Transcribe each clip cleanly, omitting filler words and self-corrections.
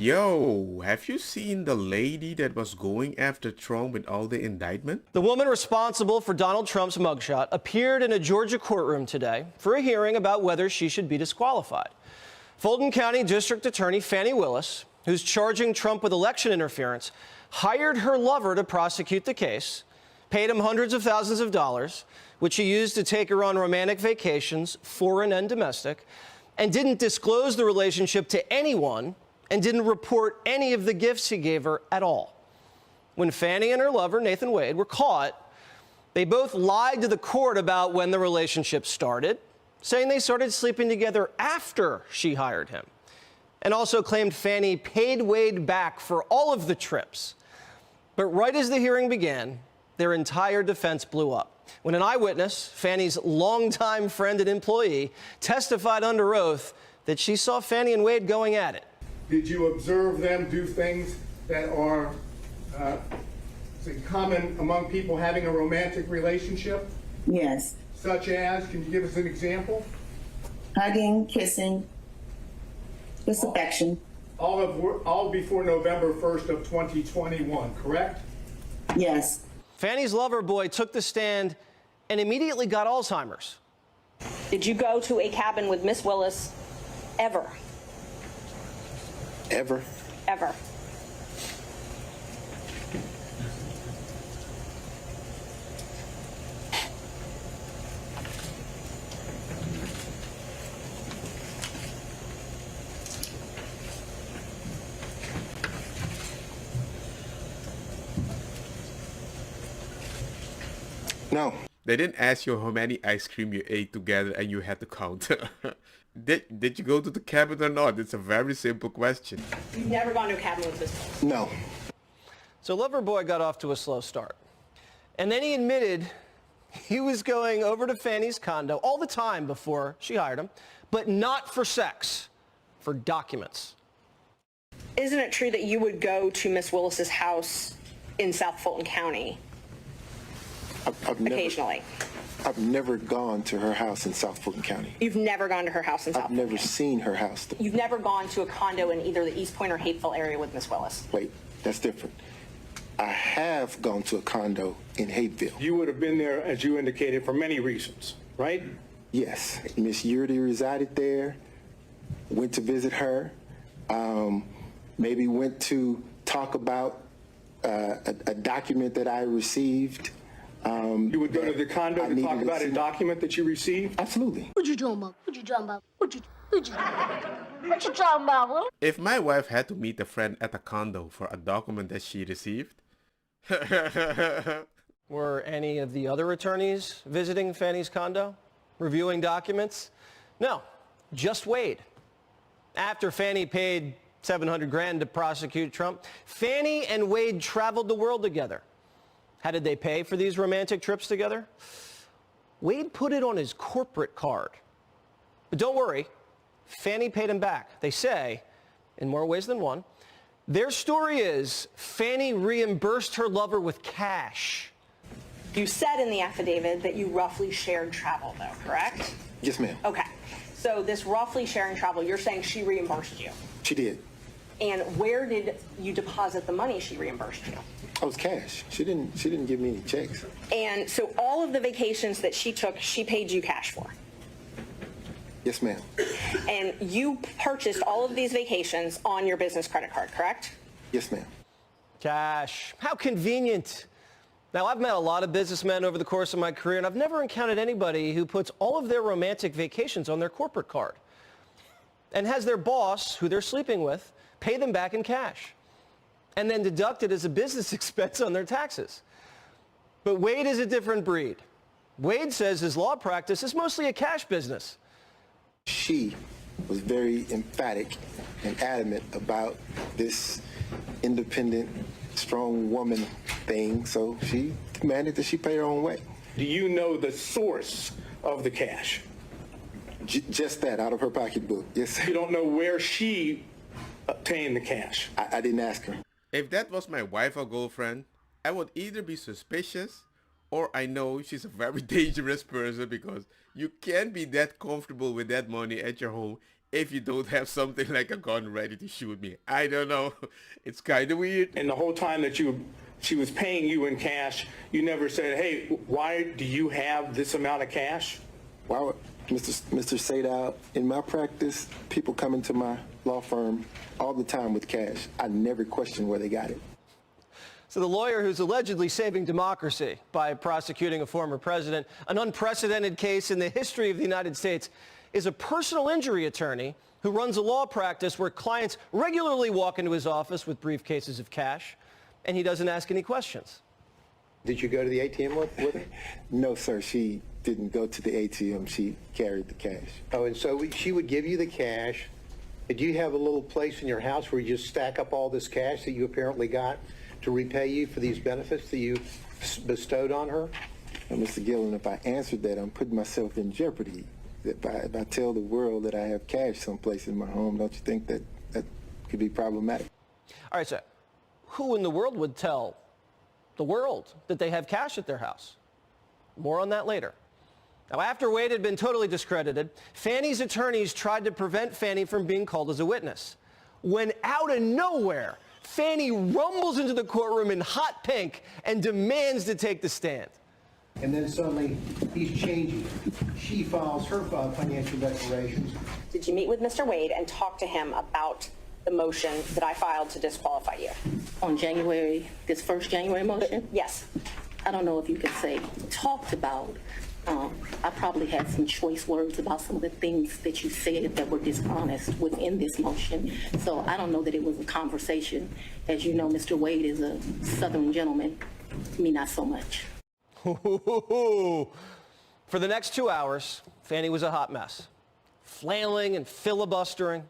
Yo, have you seen the lady that was going after Trump with all the indictment? The woman responsible for Donald Trump's mugshot appeared in a Georgia courtroom today for a hearing about whether she should be disqualified. Fulton County District Attorney Fani Willis, who's charging Trump with election interference, hired her lover to prosecute the case, paid him hundreds of thousands of dollars, which he used to take her on romantic vacations, foreign and domestic, and didn't disclose the relationship to anyone and didn't report any of the gifts he gave her at all. When Fani and her lover, Nathan Wade, were caught, they both lied to the court about when the relationship started, saying they started sleeping together after she hired him, and also claimed Fani paid Wade back for all of the trips. But right as the hearing began, their entire defense blew up when an eyewitness, Fani's longtime friend and employee, testified under oath that she saw Fani and Wade going at it. Did you observe them do things that are common among people having a romantic relationship? Yes. Such as, can you give us an example? Hugging, kissing, just affection. All before November 1st of 2021, correct? Yes. Fani's lover boy took the stand and immediately got Alzheimer's. Did you go to a cabin with Miss Willis ever? Ever? Ever. No. They didn't ask you how many ice cream you ate together and you had to count. Did you go to the cabin or not? It's a very simple question. You've never gone to a cabin with Miss Willis? No. So Loverboy got off to a slow start. And then he admitted he was going over to Fani's condo all the time before she hired him, but not for sex, for documents. Isn't it true that you would go to Miss Willis's house in South Fulton County occasionally? I've never gone to her house in South Fulton County. You've never gone to her house in South Fulton I've never County? seen her house. You've never gone to a condo in either the East Point or Hapeville area with Miss Willis? Wait, that's different. I have gone to a condo in Hapeville. You would have been there, as you indicated, for many reasons, right? Yes, Miss Yurdi resided there, went to visit her, maybe went to talk about a document that I received. You would go to the condo to talk about a document that you received? Absolutely. What you talking about? What you talking about? What you talking about? What? If my wife had to meet a friend at a condo for a document that she received... Were any of the other attorneys visiting Fani's condo, reviewing documents? No, just Wade. After Fani paid $700 grand to prosecute Trump, Fani and Wade traveled the world together. How did they pay for these romantic trips together? Wade put it on his corporate card. But don't worry, Fani paid him back. They say, in more ways than one, their story is Fani reimbursed her lover with cash. You said in the affidavit that you roughly shared travel, though, correct? Yes, ma'am. Okay. So this roughly sharing travel, you're saying she reimbursed you. She did. And where did you deposit the money she reimbursed you? I was cash. She didn't give me any checks. And so all of the vacations that she took, she paid you cash for. Yes, ma'am. And you purchased all of these vacations on your business credit card, correct? Yes, ma'am. Cash. How convenient. Now, I've met a lot of businessmen over the course of my career, and I've never encountered anybody who puts all of their romantic vacations on their corporate card and has their boss, who they're sleeping with, pay them back in cash and then deduct it as a business expense on their taxes. But Wade is a different breed. Wade says his law practice is mostly a cash business. She was very emphatic and adamant about this independent, strong woman thing, so she demanded that she pay her own way. Do you know the source of the cash? Just that, out of her pocketbook, yes. You don't know where she obtained the cash? I didn't ask her. If that was my wife or girlfriend, I would either be suspicious or I know she's a very dangerous person because you can't be that comfortable with that money at your home if you don't have something like a gun ready to shoot me? I don't know. It's kind of weird. And the whole time that she was paying you in cash, you never said, hey, why do you have this amount of cash? Why would, Mr. Sadow, in my practice, people come into my law firm all the time with cash. I never question where they got it. So the lawyer who's allegedly saving democracy by prosecuting a former president, an unprecedented case in the history of the United States, is a personal injury attorney who runs a law practice where clients regularly walk into his office with briefcases of cash, and he doesn't ask any questions. Did you go to the ATM with her? No, sir, she didn't go to the ATM. She carried the cash. Oh, and so she would give you the cash. Did you have a little place in your house where you just stack up all this cash that you apparently got to repay you for these benefits that you bestowed on her? Now, Mr. Gillen, if I answered that, I'm putting myself in jeopardy. If I tell the world that I have cash someplace in my home, don't you think that could be problematic? All right, so who in the world would tell the world that they have cash at their house? More on that later. Now, after Wade had been totally discredited, Fani's attorneys tried to prevent Fani from being called as a witness. When out of nowhere, Fani rumbles into the courtroom in hot pink and demands to take the stand. And then suddenly he's changing. She files her financial declarations. Did you meet with Mr. Wade and talk to him about the motion that I filed to disqualify you? On January, this first January motion? Yes. I don't know if you could say talked about. I probably had some choice words about some of the things that you said that were dishonest within this motion. So I don't know that it was a conversation. As you know, Mr. Wade is a Southern gentleman. Me, not so much. For the next 2 hours, Fani was a hot mess, flailing and filibustering.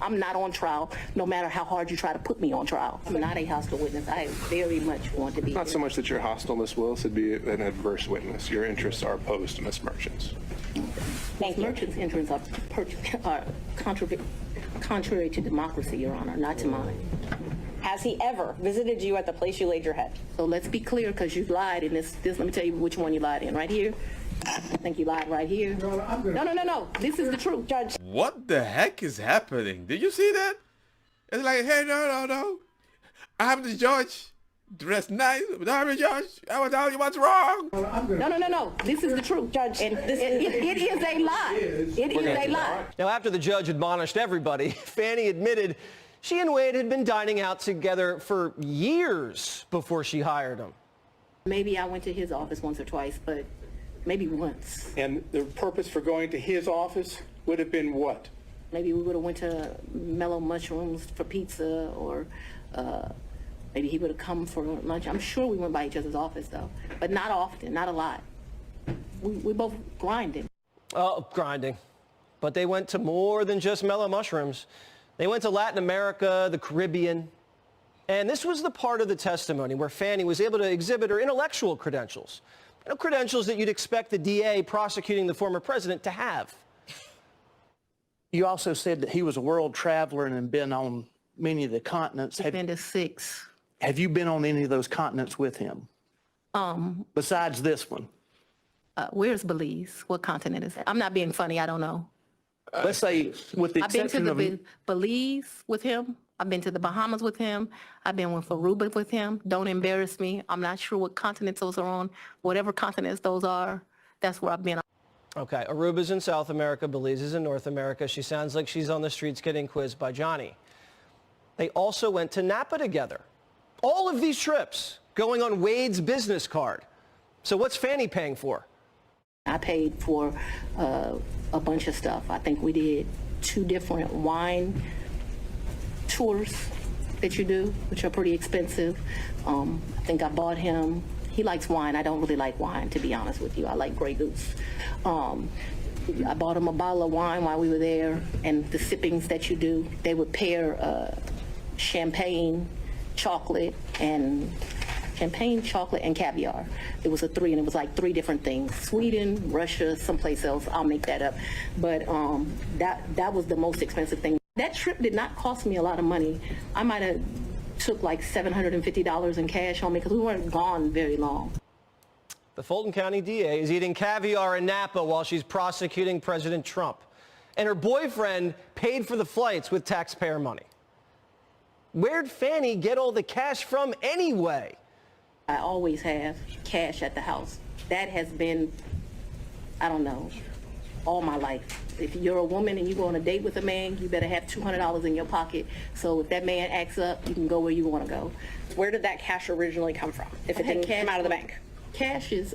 I'm not on trial, no matter how hard you try to put me on trial. I'm not a hostile witness. I very much want to be. Not so much that you're hostile, Ms. Willis, it'd be an adverse witness. Your interests are opposed to Ms. Merchant's. Ms. Merchant's interests are contrary to democracy, Your Honor, not to mine. Has he ever visited you at the place you laid your head? So let's be clear, because you lied in this. Let me tell you which one you lied in. Right here. I think you lied right here. No. This is the truth, Judge. What the heck is happening? Did you see that? It's like, hey, no. I'm the judge. Dressed nice, but I'm the judge. I will tell you what's wrong. No. This is the truth, Judge. And it is a lie. It is a lie. Now, after the judge admonished everybody, Fani admitted she and Wade had been dining out together for years before she hired him. Maybe I went to his office once or twice, but maybe once. And the purpose for going to his office would have been what? Maybe we would have went to Mellow Mushrooms for pizza, or maybe he would have come for lunch. I'm sure we went by each other's office, though, but not often, not a lot. We both grinded. Oh, grinding. But they went to more than just Mellow Mushrooms. They went to Latin America, the Caribbean. And this was the part of the testimony where Fani was able to exhibit her intellectual credentials. Credentials that you'd expect the DA prosecuting the former president to have. You also said that he was a world traveler and had been on many of the continents. I've been to 6. Have you been on any of those continents with him? Besides this one? Where's Belize? What continent is that? I'm not being funny. I don't know. Let's say with the exception I've been to Belize with him. I've been to the Bahamas with him. I've been with Aruba with him. Don't embarrass me. I'm not sure what continents those are on. Whatever continents those are, that's where I've been. Okay, Aruba's in South America, Belize is in North America. She sounds like she's on the streets getting quizzed by Johnny. They also went to Napa together. All of these trips going on Wade's business card. So what's Fani paying for? I paid for a bunch of stuff. I think we did 2 different wine tours that you do, which are pretty expensive. I think I bought him, he likes wine. I don't really like wine, to be honest with you. I like Grey Goose. I bought him a bottle of wine while we were there, and the sippings that you do, they would pair champagne, chocolate, and caviar. It was a 3, and it was like 3 different things. Sweden, Russia, someplace else. I'll make that up. But that was the most expensive thing. That trip did not cost me a lot of money. I might have took like $750 in cash on me because we weren't gone very long. The Fulton County DA is eating caviar in Napa while she's prosecuting President Trump. and her boyfriend paid for the flights with taxpayer money. Where'd Fani get all the cash from anyway? I always have cash at the house. That has been, I don't know, all my life. If you're a woman and you go on a date with a man, you better have $200 in your pocket. So if that man acts up, you can go where you want to go. Where did that cash originally come from, if it didn't come out of the bank? Cash is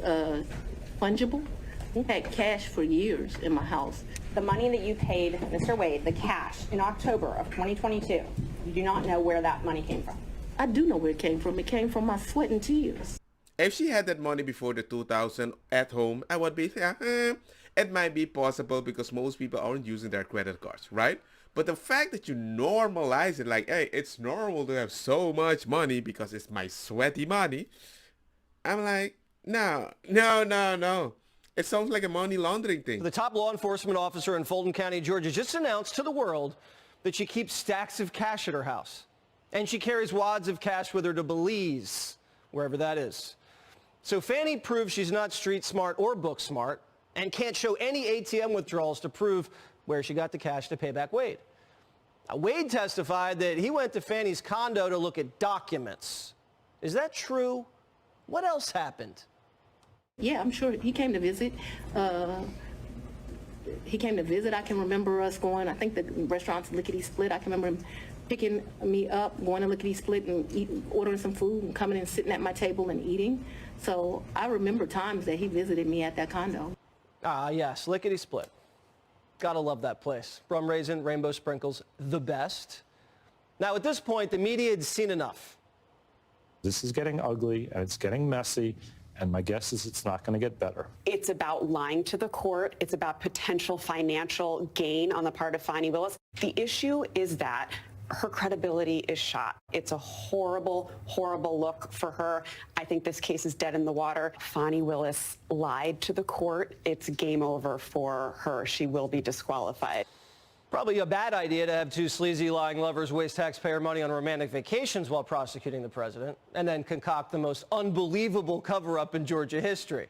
fungible. I've had cash for years in my house. The money that you paid Mr. Wade, the cash, in October of 2022, you do not know where that money came from. I do know where it came from. It came from my sweat and tears. If she had that money before the 2000 at home, I would be, it might be possible because most people aren't using their credit cards, right? But the fact that you normalize it like, hey, it's normal to have so much money because it's my sweaty money. I'm like, no. It sounds like a money laundering thing. The top law enforcement officer in Fulton County, Georgia, just announced to the world that she keeps stacks of cash at her house. And she carries wads of cash with her to Belize, wherever that is. So Fani proves she's not street smart or book smart and can't show any ATM withdrawals to prove where she got the cash to pay back Wade. Now, Wade testified that he went to Fani's condo to look at documents. Is that true? What else happened? Yeah, I'm sure he came to visit. I can remember us going, I think the restaurant's Lickety Split. I can remember him picking me up, going to Lickety Split and ordering some food and coming and sitting at my table and eating. So I remember times that he visited me at that condo. Ah, yes, Lickety Split. Gotta love that place. Rum raisin, rainbow sprinkles, the best. Now, at this point, the media had seen enough. This is getting ugly and it's getting messy, and my guess is it's not going to get better. It's about lying to the court. It's about potential financial gain on the part of Fani Willis. The issue is that her credibility is shot. It's a horrible, horrible look for her. I think this case is dead in the water. Fani Willis lied to the court. It's game over for her. She will be disqualified. Probably a bad idea to have two sleazy lying lovers waste taxpayer money on romantic vacations while prosecuting the president and then concoct the most unbelievable cover-up in Georgia history.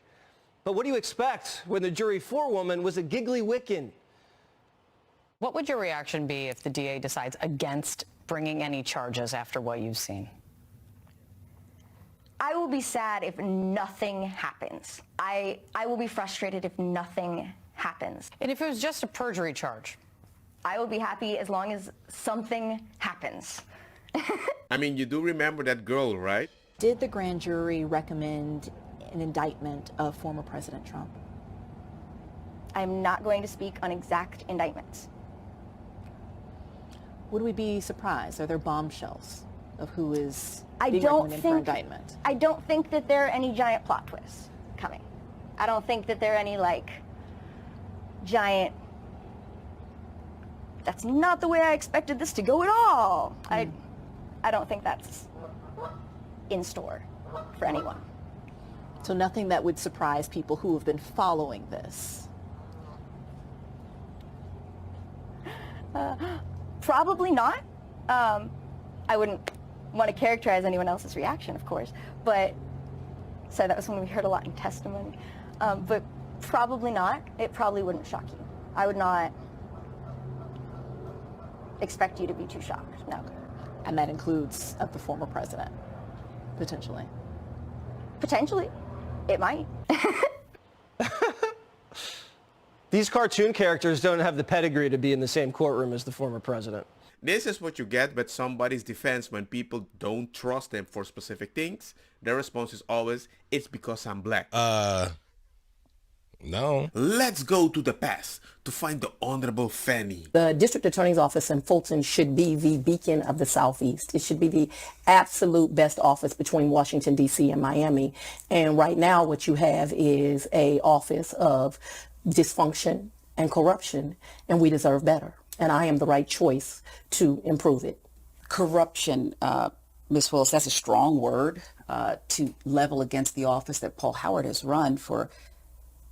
But what do you expect when the jury forewoman was a giggly Wiccan? What would your reaction be if the DA decides against bringing any charges after what you've seen? I will be sad if nothing happens. I will be frustrated if nothing happens. And if it was just a perjury charge? I will be happy as long as something happens. I mean, you do remember that girl, right? Did the grand jury recommend an indictment of former President Trump? I'm not going to speak on exact indictments. Would we be surprised? Are there bombshells of who is being recommended for indictment? I don't think that there are any giant plot twists coming. I don't think that there are any, giant, that's not the way I expected this to go at all. I don't think that's in store for anyone. So nothing that would surprise people who have been following this? Probably not. I wouldn't want to characterize anyone else's reaction, of course, but so that was something we heard a lot in testimony. But probably not. It probably wouldn't shock you. I would not expect you to be too shocked, no. And that includes of the former president, potentially? Potentially. It might. These cartoon characters don't have the pedigree to be in the same courtroom as the former president. This is what you get with somebody's defense when people don't trust them for specific things. Their response is always, it's because I'm black. No. Let's go to the past to find the Honorable Fani. The district attorney's office in Fulton should be the beacon of the Southeast. It should be the absolute best office between Washington, D.C. and Miami. And right now what you have is a office of dysfunction and corruption, and we deserve better. And I am the right choice to improve it. Corruption, Ms. Willis, that's a strong word to level against the office that Paul Howard has run for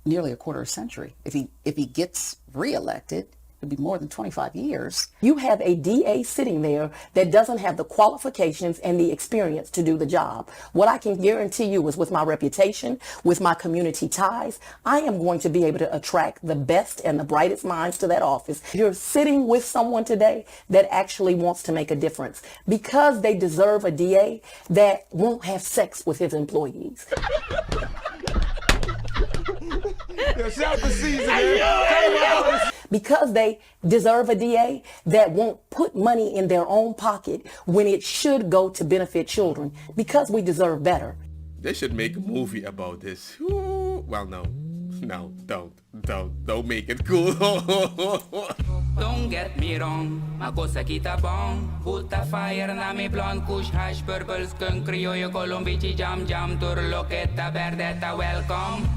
nearly a quarter century. If he gets reelected, It'd be more than 25 years. You have a DA sitting there that doesn't have the qualifications and the experience to do the job. What I can guarantee you is with my reputation, with my community ties, I am going to be able to attract the best and the brightest minds to that office. You're sitting with someone today that actually wants to make a difference because they deserve a DA that won't have sex with his employees. Because they deserve a DA that won't put money in their own pocket when it should go to benefit children, because we deserve better. They should make a movie about this. Ooh, well, no, don't make it cool. Don't get me wrong, ma cosa kita bong. Put a fire na mi blonde, kush hash, purple skunk, criollo, colombici, jam, turloqueta, verdeta, welcome.